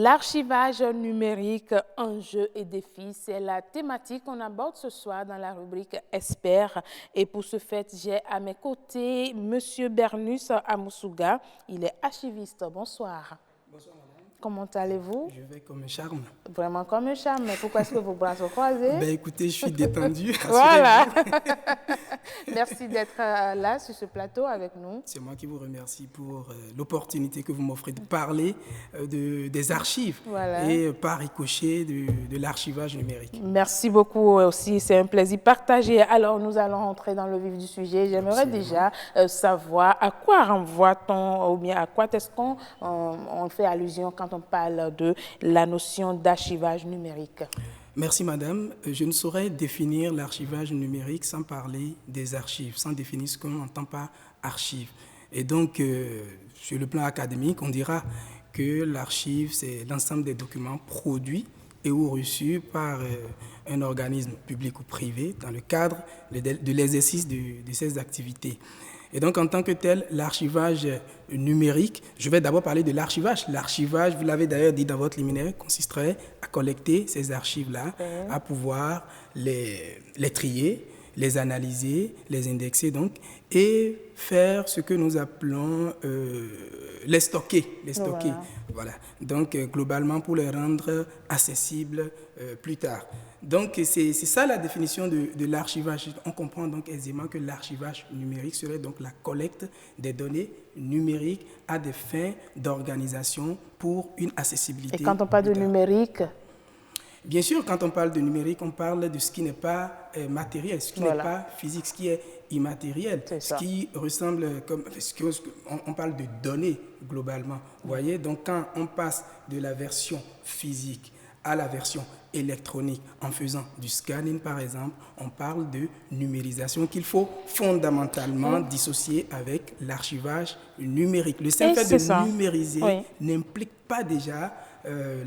L'archivage numérique, enjeux et défis, c'est la thématique qu'on aborde ce soir dans la rubrique Expert. Et pour ce fait, j'ai à mes côtés Monsieur Bernus Amoussouga. Il est archiviste. Bonsoir. Bonsoir madame. Comment allez-vous? Je vais comme un charme. Vraiment comme un charme. Mais pourquoi est-ce que vos bras sont croisés? Ben écoutez, je suis détendu. Voilà. Merci d'être là sur ce plateau avec nous. C'est moi qui vous remercie pour l'opportunité que vous m'offrez de parler des archives et par ricochet de l'archivage numérique. Merci beaucoup aussi, c'est un plaisir partagé. Alors nous allons entrer dans le vif du sujet. J'aimerais déjà savoir à quoi renvoie-t-on ou bien à quoi est-ce qu'on on fait allusion quand on parle de la notion d'archivage numérique. Merci madame. Je ne saurais définir l'archivage numérique sans parler des archives, sans définir ce qu'on entend par archive. Et donc, sur le plan académique, on dira que l'archive, c'est l'ensemble des documents produits et ou reçus par un organisme public ou privé dans le cadre de l'exercice de ces activités. Et donc, en tant que tel, l'archivage numérique, je vais d'abord parler de l'archivage. L'archivage, vous l'avez d'ailleurs dit dans votre liminaire, consisterait à collecter ces archives-là, à pouvoir les trier, les analyser, les indexer donc, et faire ce que nous appelons les stocker. Voilà. Donc, globalement, pour les rendre accessibles plus tard. Donc, c'est ça la définition de l'archivage. On comprend donc aisément que l'archivage numérique serait donc la collecte des données numériques à des fins d'organisation pour une accessibilité. Et quand on parle de numérique? Bien sûr, quand on parle de numérique, on parle de ce qui n'est pas matériel, ce qui n'est pas physique, ce qui est immatériel, ce qui ressemble comme... On parle de données globalement. Vous voyez, donc quand on passe de la version physique à la version électronique en faisant du scanning par exemple, on parle de numérisation qu'il faut fondamentalement dissocier avec l'archivage numérique. Le simple fait de numériser n'implique pas déjà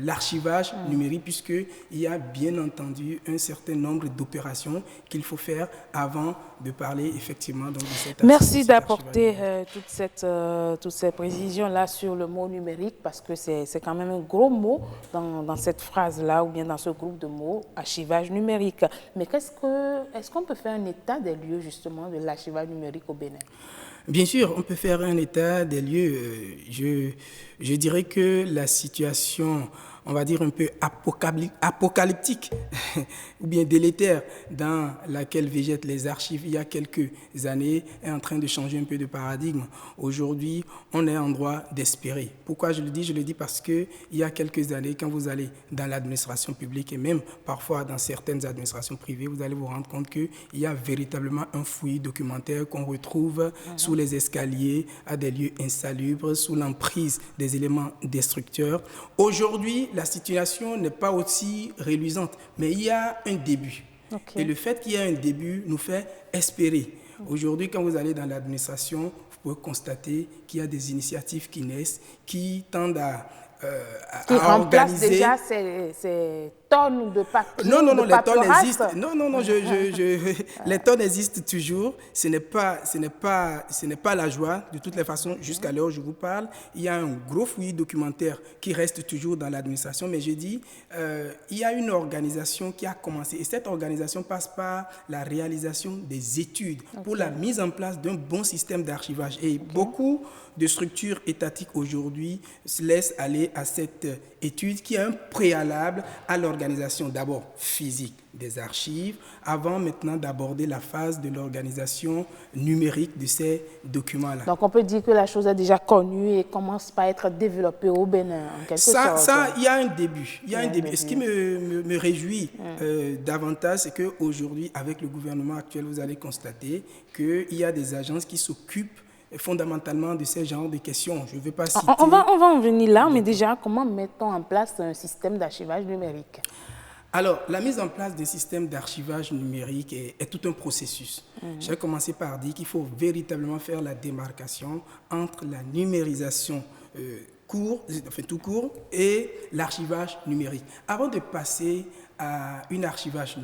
l'archivage numérique puisqu'il y a bien entendu un certain nombre d'opérations qu'il faut faire avant de parler effectivement donc, de cette Merci d'apporter toutes ces précisions-là sur le mot numérique parce que c'est quand même un gros mot dans cette phrase-là ou bien dans ce groupe de mots, archivage numérique. Mais est-ce qu'on peut faire un état des lieux justement de l'archivage numérique au Bénin? Bien sûr, on peut faire un état des lieux. Je dirais que la situation, on va dire un peu apocalyptique ou bien délétère dans laquelle végètent les archives il y a quelques années est en train de changer un peu de paradigme. Aujourd'hui, on est en droit d'espérer. Pourquoi je le dis? Je le dis parce qu'il y a quelques années, quand vous allez dans l'administration publique et même parfois dans certaines administrations privées, vous allez vous rendre compte qu'il y a véritablement un fouillis documentaire qu'on retrouve sous les escaliers, à des lieux insalubres, sous l'emprise des éléments destructeurs. Aujourd'hui, la situation n'est pas aussi reluisante, mais il y a un début. Et le fait qu'il y ait un début nous fait espérer. Aujourd'hui, quand vous allez dans l'administration, vous pouvez constater qu'il y a des initiatives qui naissent, qui tendent à organiser déjà ces tonnes de papier. Non, les tonnes existent. Les tonnes existent toujours. Ce n'est pas la joie. De toutes les façons, jusqu'à l'heure où je vous parle, il y a un gros fouillis documentaire qui reste toujours dans l'administration. Mais je dis, il y a une organisation qui a commencé. Et cette organisation passe par la réalisation des études pour la mise en place d'un bon système d'archivage. Et beaucoup de structures étatiques aujourd'hui se laissent aller à cette étude qui est un préalable à l'organisation d'abord physique des archives, avant maintenant d'aborder la phase de l'organisation numérique de ces documents-là. Donc on peut dire que la chose est déjà connue et commence par être développée au Bénin, en quelque sorte. Ça, il y a un début. Et ce qui me réjouit davantage, c'est qu'aujourd'hui, avec le gouvernement actuel, vous allez constater qu'il y a des agences qui s'occupent fondamentalement de ces genres de questions. Je ne vais pas citer... On va en venir là, mais déjà, comment mettons en place un système d'archivage numérique? Alors, la mise en place d'un système d'archivage numérique est tout un processus. J'ai commencé par dire qu'il faut véritablement faire la démarcation entre la numérisation tout court et l'archivage numérique. Avant de passer à un archivage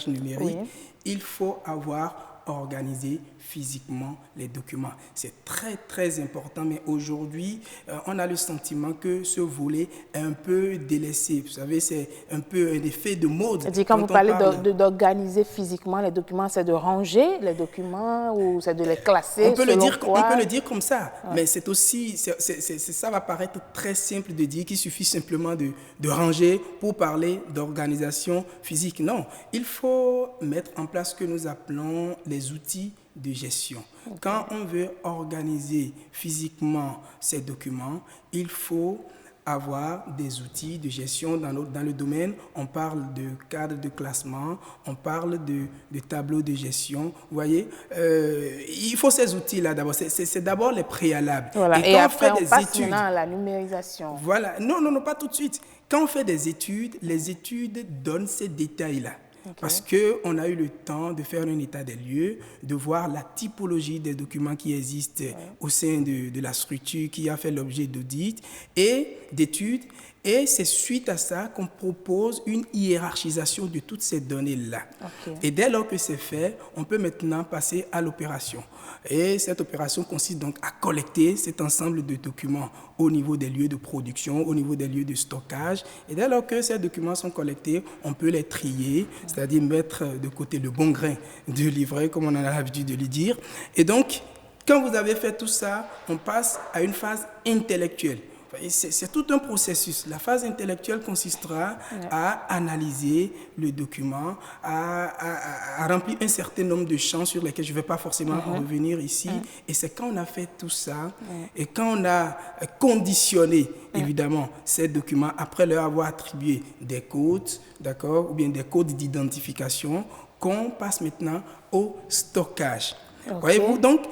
numérique, il faut avoir organiser physiquement les documents. C'est très, très important, mais aujourd'hui, on a le sentiment que ce volet est un peu délaissé. Vous savez, c'est un peu un effet de mode. C'est-à-dire, quand vous parlez d'organiser physiquement les documents, c'est de ranger les documents ou c'est de les classer? On peut le dire comme ça, mais c'est aussi, ça va paraître très simple de dire qu'il suffit simplement de ranger pour parler d'organisation physique. Non, il faut mettre en place ce que nous appelons les outils de gestion. Okay. Quand on veut organiser physiquement ces documents, il faut avoir des outils de gestion dans le domaine. On parle de cadre de classement, on parle de tableau de gestion. Vous voyez, il faut ces outils-là d'abord. C'est d'abord les préalables. Voilà. Et quand après, on passe maintenant à la numérisation. Voilà. Non, pas tout de suite. Quand on fait des études, les études donnent ces détails-là. Okay. Parce qu'on a eu le temps de faire un état des lieux, de voir la typologie des documents qui existent au sein de la structure qui a fait l'objet d'audit et d'études. Et c'est suite à ça qu'on propose une hiérarchisation de toutes ces données-là. Okay. Et dès lors que c'est fait, on peut maintenant passer à l'opération. Et cette opération consiste donc à collecter cet ensemble de documents au niveau des lieux de production, au niveau des lieux de stockage. Et dès lors que ces documents sont collectés, on peut les trier, c'est-à-dire mettre de côté le bon grain du livret, comme on en a l'habitude de le dire. Et donc, quand vous avez fait tout ça, on passe à une phase intellectuelle. C'est tout un processus. La phase intellectuelle consistera à analyser le document, à remplir un certain nombre de champs sur lesquels je ne vais pas forcément en revenir ici. Et c'est quand on a fait tout ça et quand on a conditionné, évidemment, ces documents, après leur avoir attribué des codes, d'accord, ou bien des codes d'identification, qu'on passe maintenant au stockage. Okay. Voyez-vous, donc...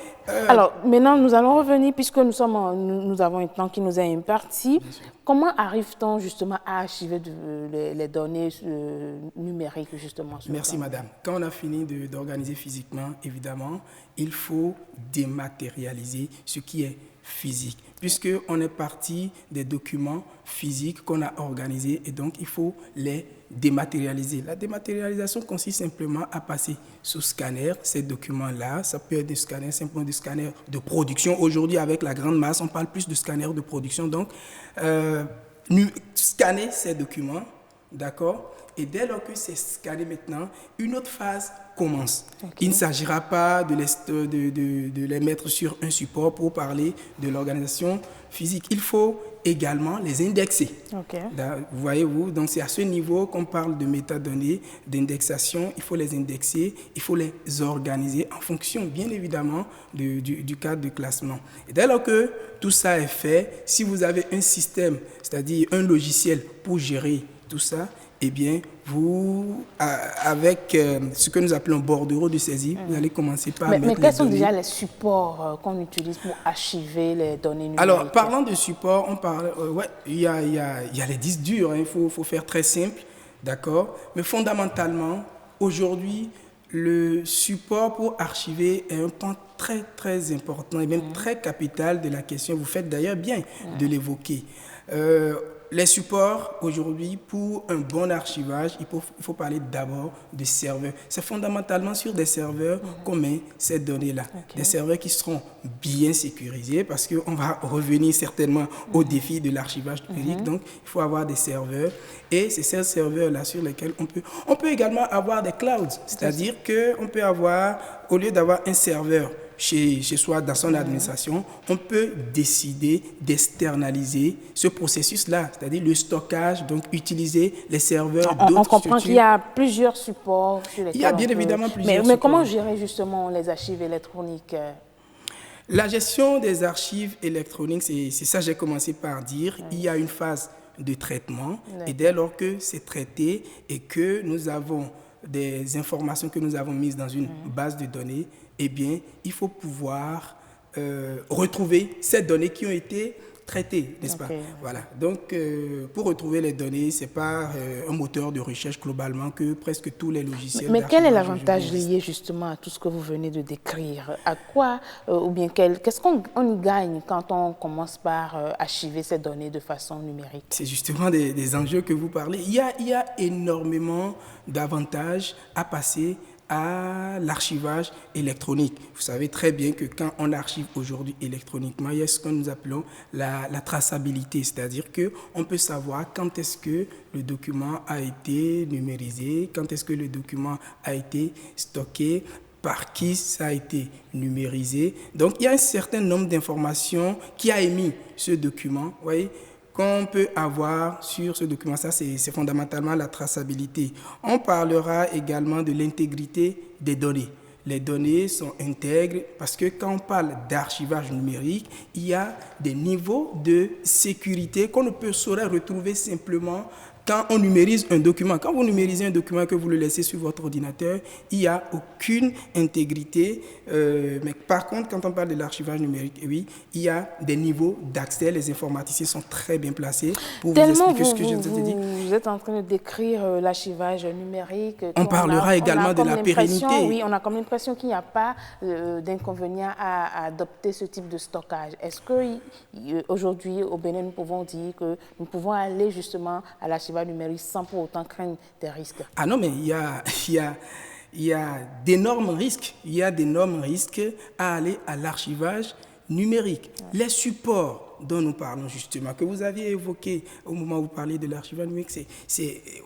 Alors, maintenant, nous allons revenir, puisque nous avons un temps qui nous est imparti. Comment arrive-t-on justement à archiver les données numériques, justement? Merci, madame. Quand on a fini d'organiser physiquement, évidemment, il faut dématérialiser ce qui est physique, puisqu'on est parti des documents physiques qu'on a organisés et donc il faut les dématérialiser. La dématérialisation consiste simplement à passer sous scanner ces documents-là. Ça peut être des scanners, simplement des scanners de production. Aujourd'hui, avec la grande masse, on parle plus de scanners de production. Donc, scanner ces documents, d'accord? Et dès lors que c'est scanné maintenant, une autre phase commence. Okay. Il ne s'agira pas de les mettre sur un support pour parler de l'organisation physique. Il faut également les indexer. Okay. Voyez-vous, donc c'est à ce niveau qu'on parle de métadonnées, d'indexation. Il faut les indexer, il faut les organiser en fonction, bien évidemment, du cadre de classement. Et dès lors que tout ça est fait, si vous avez un système, c'est-à-dire un logiciel pour gérer tout ça, eh bien, vous, avec ce que nous appelons bordereau de saisie, vous allez commencer par mettre les données. Mais quels sont déjà les supports qu'on utilise pour archiver les données numériques? Alors, parlant de support, on parle, il y a les disques durs, il faut faire très simple, d'accord? Mais fondamentalement, aujourd'hui, le support pour archiver est un point très, très important et même très capital de la question. Vous faites d'ailleurs bien de l'évoquer. Les supports, aujourd'hui, pour un bon archivage, il faut parler d'abord de serveurs. C'est fondamentalement sur des serveurs qu'on met ces données-là. Okay. Des serveurs qui seront bien sécurisés parce qu'on va revenir certainement au défi de l'archivage numérique. Donc, il faut avoir des serveurs. Et c'est ces serveurs-là sur lesquels on peut également avoir des clouds. C'est-à-dire qu'on peut avoir, au lieu d'avoir un serveur chez soi, dans son administration, on peut décider d'externaliser ce processus-là, c'est-à-dire le stockage, donc utiliser les serveurs d'autres structures. On comprend qu'il y a plusieurs supports sur lesquels il y a bien évidemment plusieurs supports. Mais comment gérer justement les archives électroniques? La gestion des archives électroniques, c'est ça que j'ai commencé par dire. Il y a une phase de traitement et dès lors que c'est traité et que nous avons des informations que nous avons mises dans une base de données, eh bien, il faut pouvoir retrouver ces données qui ont été traitées, n'est-ce pas? Voilà. Donc, pour retrouver les données, c'est par un moteur de recherche globalement que presque tous les logiciels... Mais quel est l'avantage lié justement à tout ce que vous venez de décrire? À quoi, ou bien qu'est-ce qu'on gagne quand on commence par archiver ces données de façon numérique? C'est justement des enjeux que vous parlez. Il y a énormément d'avantages à passer à l'archivage électronique. Vous savez très bien que quand on archive aujourd'hui électroniquement, il y a ce que nous appelons la traçabilité, c'est-à-dire qu'on peut savoir quand est-ce que le document a été numérisé, quand est-ce que le document a été stocké, par qui ça a été numérisé. Donc, il y a un certain nombre d'informations qui a émis ce document, vous voyez, qu'on peut avoir sur ce document. Ça, c'est fondamentalement la traçabilité. On parlera également de l'intégrité des données. Les données sont intègres parce que quand on parle d'archivage numérique, il y a des niveaux de sécurité qu'on ne peut saurait retrouver simplement quand on numérise un document. Quand vous numérisez un document que vous le laissez sur votre ordinateur, il n'y a aucune intégrité. Mais par contre, quand on parle de l'archivage numérique, oui, il y a des niveaux d'accès. Les informaticiens sont très bien placés pour vous expliquer ce que je vous ai dit. Vous êtes en train de décrire l'archivage numérique. On parlera également de la pérennité. Oui, on a comme l'impression qu'il n'y a pas d'inconvénient à adopter ce type de stockage. Est-ce qu'aujourd'hui, au Bénin, nous pouvons dire que nous pouvons aller justement à l'archivage numérique sans pour autant craindre des risques? Ah non, mais il y a d'énormes risques. Il y a d'énormes risques à aller à l'archivage numérique. Ouais. Les supports dont nous parlons justement, que vous aviez évoqué au moment où vous parliez de l'archivage numérique,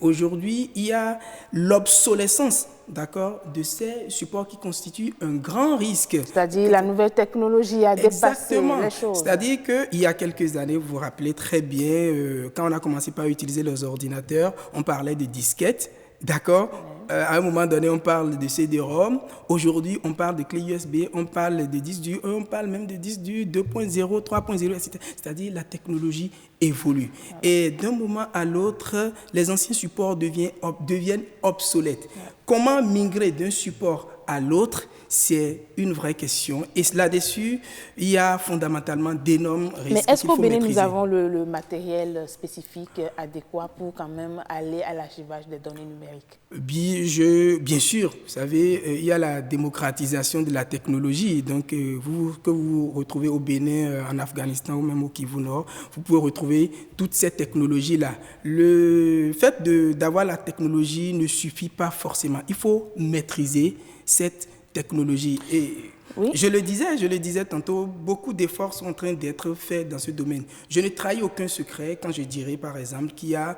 aujourd'hui, il y a l'obsolescence, d'accord, de ces supports qui constituent un grand risque. C'est-à-dire la nouvelle technologie a dépassé les choses. C'est-à-dire qu'il y a quelques années, vous vous rappelez très bien, quand on a commencé par utiliser les ordinateurs, on parlait de disquettes, d'accord. À un moment donné, on parle de CD-ROM. Aujourd'hui, on parle de clé USB, on parle de disques durs, on parle même de disques durs 2.0, 3.0, etc. C'est-à-dire la technologie évolue. Et d'un moment à l'autre, les anciens supports deviennent obsolètes. Comment migrer d'un support à l'autre? C'est une vraie question. Et là-dessus, il y a fondamentalement d'énormes risques. Mais est-ce qu'au Bénin, nous avons le matériel spécifique adéquat pour quand même aller à l'archivage des données numériques? Bien sûr, vous savez, il y a la démocratisation de la technologie. Donc, que vous retrouvez au Bénin, en Afghanistan ou même au Kivu Nord, vous pouvez retrouver toutes ces technologies-là. Le fait d'avoir la technologie ne suffit pas forcément. Il faut maîtriser cette technologie. Et oui. Je le disais tantôt, beaucoup d'efforts sont en train d'être faits dans ce domaine. Je ne trahis aucun secret quand je dirais, par exemple, qu'il y a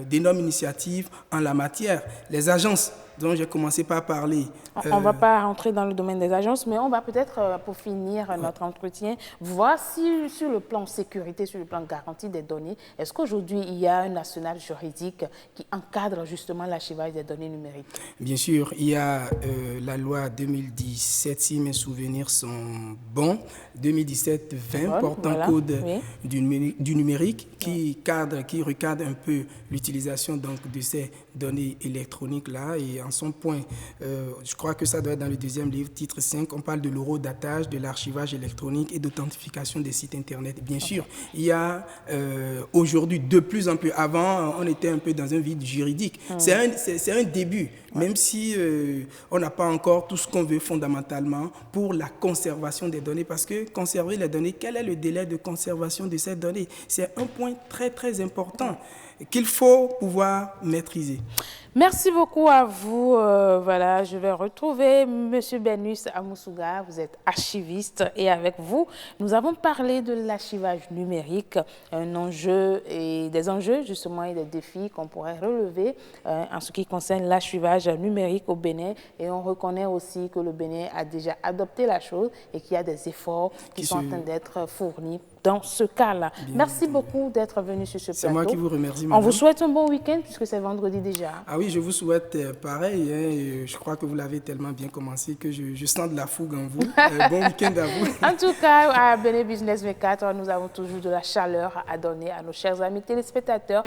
d'énormes initiatives en la matière. Les agences dont j'ai commencé par parler. On ne va pas rentrer dans le domaine des agences, mais on va peut-être, pour finir notre entretien, voir si sur le plan sécurité, sur le plan garantie des données, est-ce qu'aujourd'hui, il y a un national juridique qui encadre justement l'archivage des données numériques? Bien sûr, il y a la loi 2017, si mes souvenirs sont bons, 2017-20, portant code du numérique, qui recadre un peu l'utilisation donc de ces données électroniques-là. Et en son point, je crois que ça doit être dans le deuxième livre, titre 5, on parle de l'horodatage, de l'archivage électronique et d'authentification des sites Internet. Bien sûr, il y a aujourd'hui de plus en plus, avant, on était un peu dans un vide juridique. C'est un début, même si on n'a pas encore tout ce qu'on veut fondamentalement pour la conservation des données. Parce que conserver les données, quel est le délai de conservation de ces données? C'est un point très, très important qu'il faut pouvoir maîtriser. Merci beaucoup à vous. Voilà, je vais retrouver M. Bernus Amoussouga. Vous êtes archiviste et avec vous, nous avons parlé de l'archivage numérique, un enjeu et des enjeux justement et des défis qu'on pourrait relever en ce qui concerne l'archivage numérique au Bénin. Et on reconnaît aussi que le Bénin a déjà adopté la chose et qu'il y a des efforts qui sont en train d'être fournis dans ce cas-là. Merci beaucoup d'être venu sur ce plateau. C'est moi qui vous remercie, madame. On vous souhaite un bon week-end puisque c'est vendredi déjà. Ah oui, je vous souhaite pareil. Hein, je crois que vous l'avez tellement bien commencé que je sens de la fougue en vous. Bon week-end à vous. En tout cas, à Bénin Business 24, nous avons toujours de la chaleur à donner à nos chers amis téléspectateurs.